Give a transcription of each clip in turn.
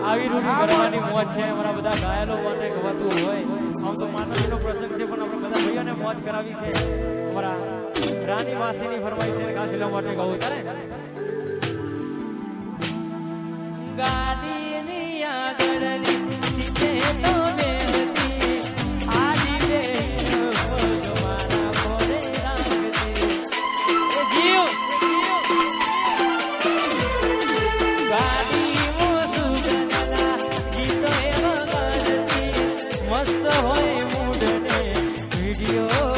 આવી રૂઢી કરવાની મોજ છે અમારા બધા ગાયલો માટે ગવાતું હોય આમ તો માનવીનો પ્રસંગ છે પણ આપણે બધા ભાઈઓને મોજ કરાવી છે અમારા રાની વાસીની ફરમાઈશ છે ખાસ એટલા માટે કહું તારે ગાડીની આગળની સીટે તો બેહતી આજી બે ભગવાના બોલે રાખતી એ જીવ ગાડી મોસુગના ગીતો એવા ગાતી મસ્ત હોય મૂડને વિડિયો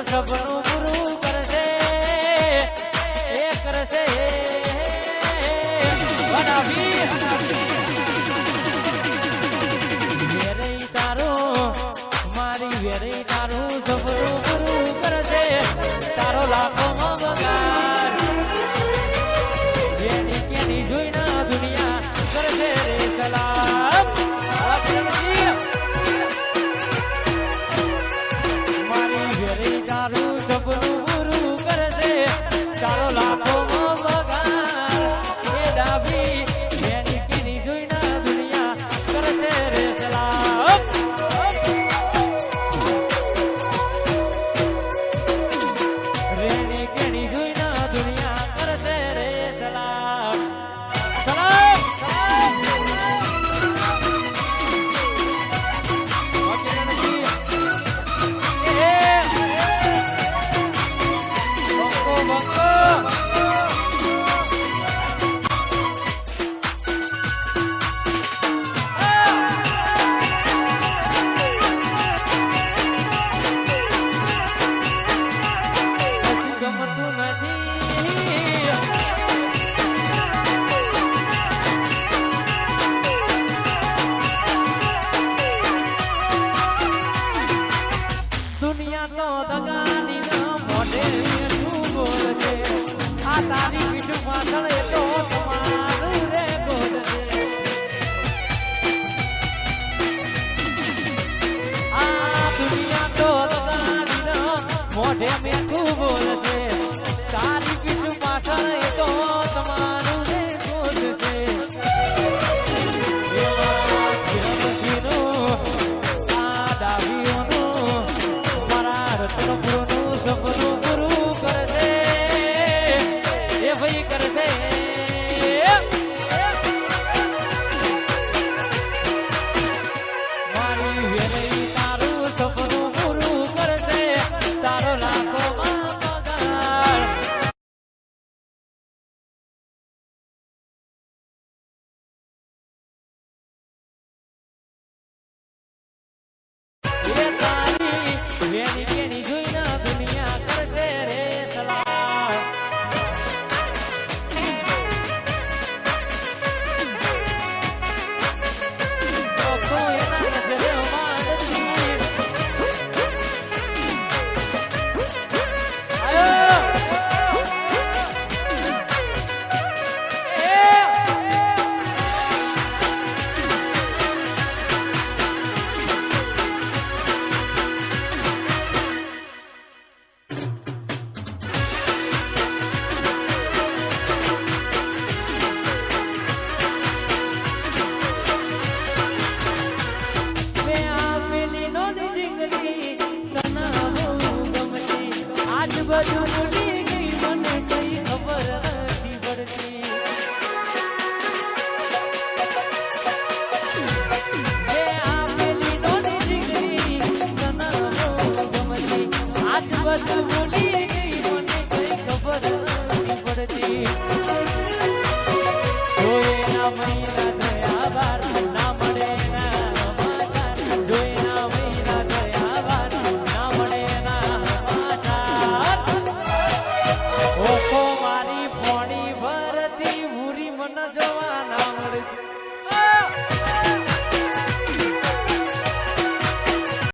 સપનું પૂરું કરશે એ કરશે બનાવી વેરે તારો મારી વેરે તારું સપનું પૂરું કરશે તારો લાખોમાં બગાડ જેની કેની જોઈને દુનિયા કરશે રે સલામ તારું સપનું પૂરું કરશે તારો લાખોમાં બગાડ એ ડાબી એની કીની જોઈને દુનિયા કરશે રે સલામ રેની કેની જોઈને દુનિયા કરશે રે સલામ સલામ દુનિયા તો દગાની ના મોઢે મીઠું બોલશે તારી પીઠ પાછળ એ તો તમારું રે ગોદ છે આ દુનિયા તો લગાડી મોઢે મેઠું બોલશે તારી પીઠ પાછળ એ તો તમારું રે ગોદ છે રત્નપુરનું સપનું પૂરું કરશે એ ભાઈ કરશે મારી વેરી તારું સપનું પૂરું કરશે તારો લાખો પગાર એ તારી વેરી કેની જોઈને દુનિયા કરશે રે સલાહ તો એના નજરે માંડતી બધું ભૂલી ગઈ મને કઈ ખબર નથી પડતી એ આપેલી નોની દીકરી તને ગમતી આજ બધું ભૂલી ગઈ મને કઈ ખબર નથી પડતી જોયે ના મહિના